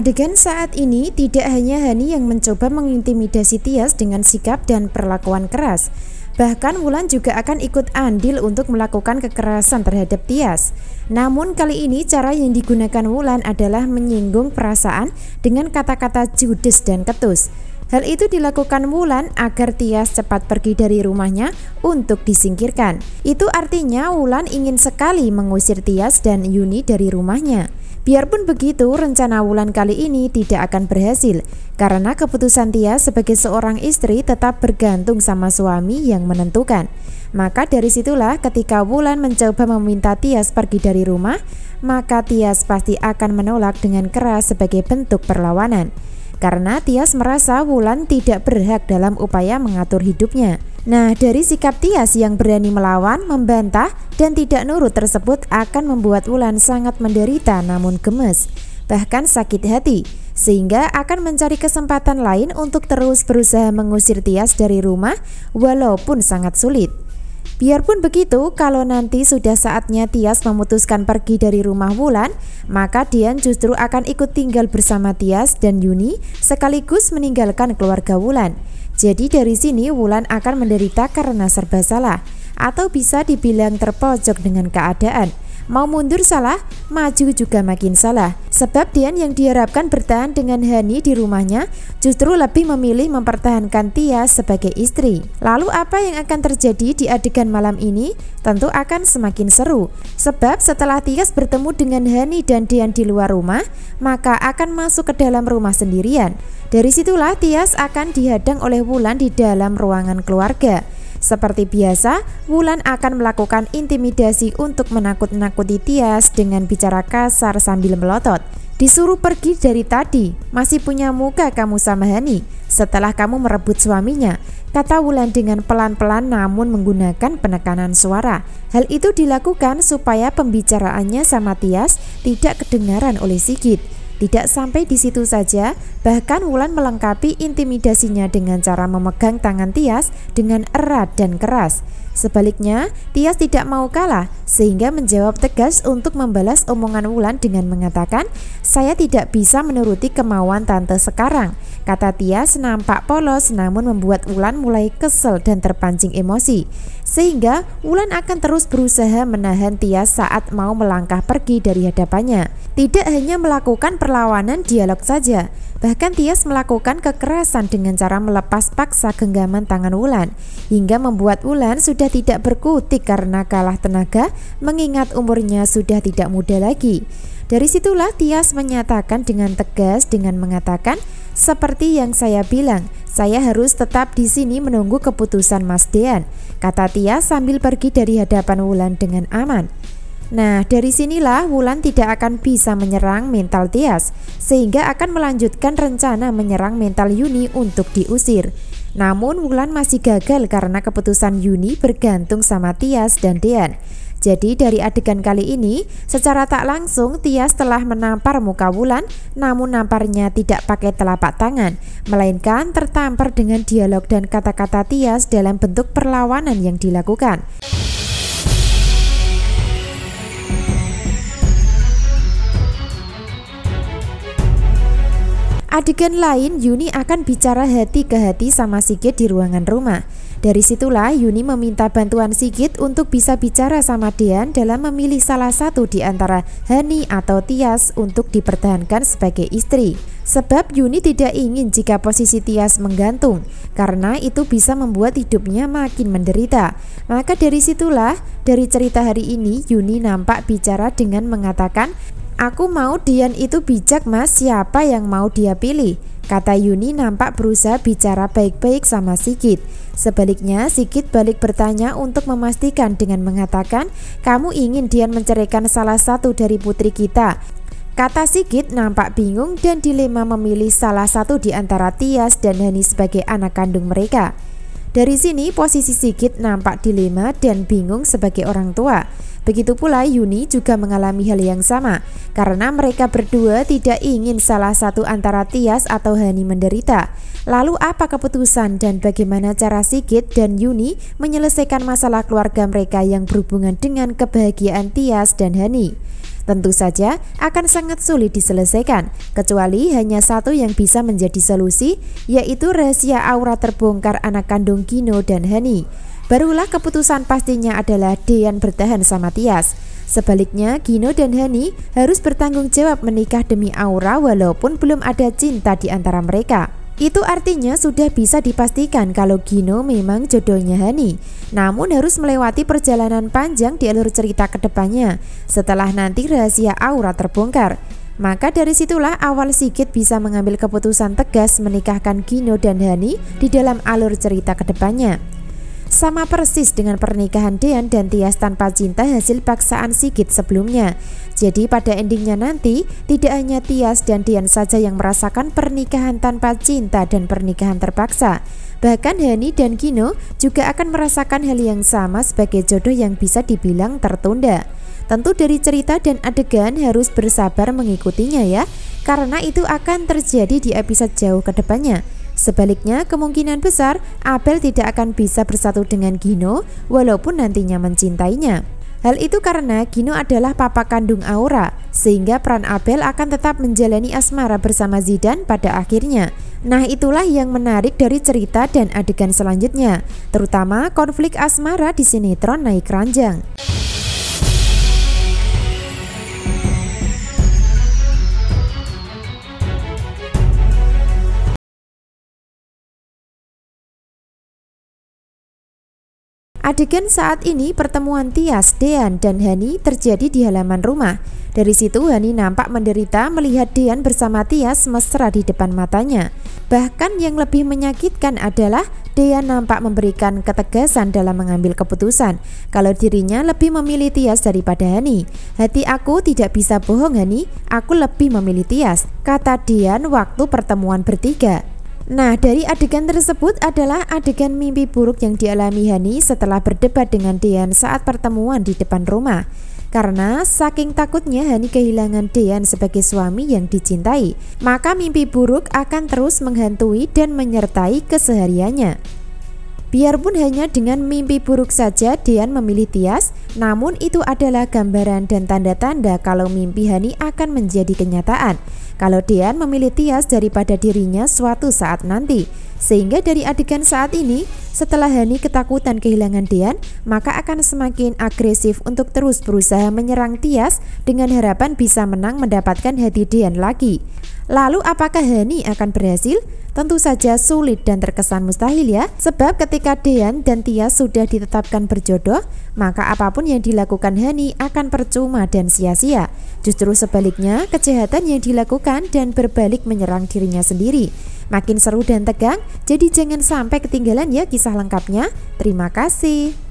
Adegan saat ini tidak hanya Hani yang mencoba mengintimidasi Tias dengan sikap dan perlakuan keras. Bahkan Wulan juga akan ikut andil untuk melakukan kekerasan terhadap Tias. Namun kali ini cara yang digunakan Wulan adalah menyinggung perasaan dengan kata-kata judes dan ketus. Hal itu dilakukan Wulan agar Tias cepat pergi dari rumahnya untuk disingkirkan. Itu artinya Wulan ingin sekali mengusir Tias dan Yuni dari rumahnya. Biarpun begitu, rencana Wulan kali ini tidak akan berhasil karena keputusan Tias sebagai seorang istri tetap bergantung sama suami yang menentukan. Maka dari situlah ketika Wulan mencoba meminta Tias pergi dari rumah, maka Tias pasti akan menolak dengan keras sebagai bentuk perlawanan. Karena Tias merasa Wulan tidak berhak dalam upaya mengatur hidupnya. Nah, dari sikap Tias yang berani melawan, membantah, dan tidak nurut tersebut akan membuat Wulan sangat menderita namun gemes, bahkan sakit hati, sehingga akan mencari kesempatan lain untuk terus berusaha mengusir Tias dari rumah walaupun sangat sulit. Biarpun begitu, kalau nanti sudah saatnya Tias memutuskan pergi dari rumah Wulan, maka Dian justru akan ikut tinggal bersama Tias dan Yuni sekaligus meninggalkan keluarga Wulan. Jadi dari sini Wulan akan menderita karena serba salah, atau bisa dibilang terpojok dengan keadaan. Mau mundur salah, maju juga makin salah. Sebab Dian yang diharapkan bertahan dengan Hani di rumahnya justru lebih memilih mempertahankan Tias sebagai istri. Lalu apa yang akan terjadi di adegan malam ini? Tentu akan semakin seru. Sebab setelah Tias bertemu dengan Hani dan Dian di luar rumah, maka akan masuk ke dalam rumah sendirian. Dari situlah Tias akan dihadang oleh Wulan di dalam ruangan keluarga. Seperti biasa, Wulan akan melakukan intimidasi untuk menakut-nakuti Tias dengan bicara kasar sambil melotot. Disuruh pergi dari tadi, masih punya muka kamu sama Hani setelah kamu merebut suaminya, kata Wulan dengan pelan-pelan namun menggunakan penekanan suara. Hal itu dilakukan supaya pembicaraannya sama Tias tidak kedengaran oleh Sigit. Tidak sampai di situ saja, bahkan Wulan melengkapi intimidasinya dengan cara memegang tangan Tias dengan erat dan keras. Sebaliknya, Tias tidak mau kalah sehingga menjawab tegas untuk membalas omongan Wulan dengan mengatakan, "Saya tidak bisa menuruti kemauan tante sekarang." Kata Tias nampak polos namun membuat Wulan mulai kesel dan terpancing emosi. Sehingga Wulan akan terus berusaha menahan Tias saat mau melangkah pergi dari hadapannya. Tidak hanya melakukan perlawanan dialog saja, bahkan Tias melakukan kekerasan dengan cara melepas paksa genggaman tangan Wulan, hingga membuat Wulan sudah tidak berkutik karena kalah tenaga mengingat umurnya sudah tidak muda lagi. Dari situlah Tias menyatakan dengan tegas dengan mengatakan, "Seperti yang saya bilang, saya harus tetap di sini menunggu keputusan Mas Dean," kata Tias sambil pergi dari hadapan Wulan dengan aman. Nah, dari sinilah Wulan tidak akan bisa menyerang mental Tias, sehingga akan melanjutkan rencana menyerang mental Yuni untuk diusir. Namun Wulan masih gagal karena keputusan Yuni bergantung sama Tias dan Dean. Jadi dari adegan kali ini, secara tak langsung Tias telah menampar muka Wulan, namun namparnya tidak pakai telapak tangan, melainkan tertampar dengan dialog dan kata-kata Tias dalam bentuk perlawanan yang dilakukan. Adegan lain, Yuni akan bicara hati ke hati sama Sigit di ruangan rumah. Dari situlah Yuni meminta bantuan Sigit untuk bisa bicara sama Dean dalam memilih salah satu di antara Hani atau Tias untuk dipertahankan sebagai istri. Sebab Yuni tidak ingin jika posisi Tias menggantung, karena itu bisa membuat hidupnya makin menderita. Maka dari situlah, dari cerita hari ini Yuni nampak bicara dengan mengatakan, "Aku mau Dian itu bijak mas, siapa yang mau dia pilih?" Kata Yuni nampak berusaha bicara baik-baik sama Sigit. Sebaliknya Sigit balik bertanya untuk memastikan dengan mengatakan, "Kamu ingin Dian menceraikan salah satu dari putri kita?" Kata Sigit nampak bingung dan dilema memilih salah satu di antara Tias dan Hani sebagai anak kandung mereka. Dari sini posisi Sigit nampak dilema dan bingung sebagai orang tua. Begitu pula Yuni juga mengalami hal yang sama, karena mereka berdua tidak ingin salah satu antara Tias atau Hani menderita. Lalu apa keputusan dan bagaimana cara Sigit dan Yuni menyelesaikan masalah keluarga mereka yang berhubungan dengan kebahagiaan Tias dan Hani? Tentu saja akan sangat sulit diselesaikan, kecuali hanya satu yang bisa menjadi solusi, yaitu rahasia aura terbongkar anak kandung Gino dan Hani. Barulah keputusan pastinya adalah Dean bertahan sama Tias. Sebaliknya, Gino dan Hani harus bertanggung jawab menikah demi aura walaupun belum ada cinta di antara mereka. Itu artinya sudah bisa dipastikan kalau Gino memang jodohnya Hani. Namun harus melewati perjalanan panjang di alur cerita kedepannya setelah nanti rahasia aura terbongkar. Maka dari situlah awal Sigit bisa mengambil keputusan tegas menikahkan Gino dan Hani di dalam alur cerita kedepannya. Sama persis dengan pernikahan Dean dan Tias tanpa cinta hasil paksaan Sigit sebelumnya. Jadi pada endingnya nanti tidak hanya Tias dan Dean saja yang merasakan pernikahan tanpa cinta dan pernikahan terpaksa. Bahkan Hani dan Gino juga akan merasakan hal yang sama sebagai jodoh yang bisa dibilang tertunda. Tentu dari cerita dan adegan harus bersabar mengikutinya ya, karena itu akan terjadi di episode jauh ke depannya. Sebaliknya, kemungkinan besar Abel tidak akan bisa bersatu dengan Gino walaupun nantinya mencintainya. Hal itu karena Gino adalah papa kandung Aura, sehingga peran Abel akan tetap menjalani asmara bersama Zidan pada akhirnya. Nah, itulah yang menarik dari cerita dan adegan selanjutnya, terutama konflik asmara di sinetron Naik Ranjang. Adegan saat ini pertemuan Tias, Dean, dan Hani terjadi di halaman rumah. Dari situ Hani nampak menderita melihat Dean bersama Tias mesra di depan matanya. Bahkan yang lebih menyakitkan adalah Dean nampak memberikan ketegasan dalam mengambil keputusan kalau dirinya lebih memilih Tias daripada Hani. Hati aku tidak bisa bohong Hani, aku lebih memilih Tias, kata Dean waktu pertemuan bertiga. Nah, dari adegan tersebut adalah adegan mimpi buruk yang dialami Hani setelah berdebat dengan Dean saat pertemuan di depan rumah. Karena saking takutnya Hani kehilangan Dean sebagai suami yang dicintai, maka mimpi buruk akan terus menghantui dan menyertai kesehariannya. Biarpun hanya dengan mimpi buruk saja Dean memilih Tias, namun itu adalah gambaran dan tanda-tanda kalau mimpi Hani akan menjadi kenyataan. Kalau Dean memilih Tias daripada dirinya suatu saat nanti. Sehingga dari adegan saat ini, setelah Hani ketakutan kehilangan Dean, maka akan semakin agresif untuk terus berusaha menyerang Tias dengan harapan bisa menang mendapatkan hati Dean lagi. Lalu apakah Hani akan berhasil? Tentu saja sulit dan terkesan mustahil ya, sebab ketika Dean dan Tias sudah ditetapkan berjodoh, maka apapun yang dilakukan Hani akan percuma dan sia-sia. Justru sebaliknya, kejahatan yang dilakukan dan berbalik menyerang dirinya sendiri. Makin seru dan tegang, jadi jangan sampai ketinggalan ya kisah lengkapnya. Terima kasih.